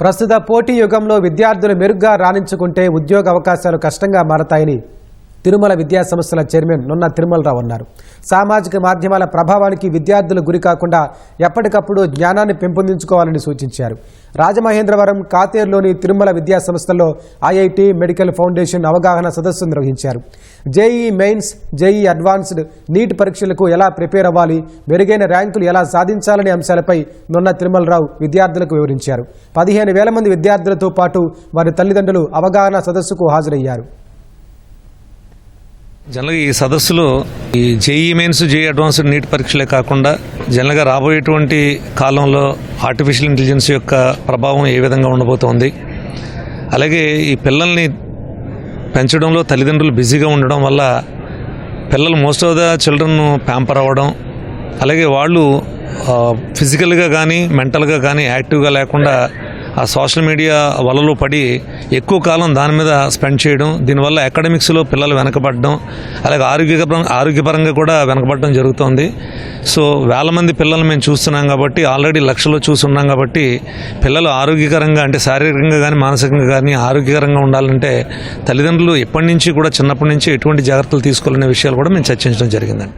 ప్రస్తుత పోటీ యుగంలో విద్యార్థులు మెరుగ్గా రాణించుకుంటే ఉద్యోగ అవకాశాలు కష్టంగా మారతాయని తిరుమల విద్యా సంస్థల చైర్మన్ నున్న తిరుమలరావు అన్నారు. సామాజిక మాధ్యమాల ప్రభావానికి విద్యార్థులు గురి కాకుండా ఎప్పటికప్పుడు జ్ఞానాన్ని పెంపొందించుకోవాలని సూచించారు. రాజమహేంద్రవరం కాతేరులోని తిరుమల విద్యా సంస్థల్లో ఐఐటి మెడికల్ ఫౌండేషన్ అవగాహన సదస్సు నిర్వహించారు. JEE Mains, JEE Advanced, NEET పరీక్షలకు ఎలా ప్రిపేర్ అవ్వాలి, మెరుగైన ర్యాంకులు ఎలా సాధించాలనే అంశాలపై నున్న తిరుమలరావు విద్యార్థులకు వివరించారు. 15,000 మంది విద్యార్థులతో పాటు వారి తల్లిదండ్రులు అవగాహన సదస్సుకు హాజరయ్యారు. జనరల్గా ఈ సదస్సులో ఈ JEE Mains, JEE Advanced, NEET పరీక్షలే కాకుండా జనరల్గా రాబోయేటువంటి కాలంలో ఆర్టిఫిషియల్ ఇంటెలిజెన్స్ యొక్క ప్రభావం ఏ విధంగా ఉండబోతోంది, అలాగే ఈ పిల్లల్ని పెంచడంలో తల్లిదండ్రులు బిజీగా ఉండడం వల్ల పిల్లలు most of the children pamper అవ్వడం, అలాగే వాళ్ళు ఫిజికల్గా కానీ మెంటల్గా కానీ యాక్టివ్గా లేకుండా ఆ సోషల్ మీడియా వలలో పడి ఎక్కువ కాలం దాని మీద స్పెండ్ చేయడం, దీనివల్ల అకాడమిక్స్లో పిల్లలు వెనకబడడం, అలాగే ఆరోగ్యపరంగా కూడా వెనకబడడం జరుగుతోంది. సో వేల మంది పిల్లలు మేము చూస్తున్నాం కాబట్టి, ఆల్రెడీ లక్షల్లో చూస్తున్నాం కాబట్టి, పిల్లలు ఆరోగ్యకరంగా అంటే శారీరకంగా కానీ మానసికంగా కానీ ఆరోగ్యకరంగా ఉండాలంటే తల్లిదండ్రులు ఎప్పటి నుంచి కూడా చిన్నప్పటి నుంచి ఎటువంటి జాగ్రత్తలు తీసుకోవాలనే విషయాలు కూడా మేము చర్చించడం జరిగిందండి.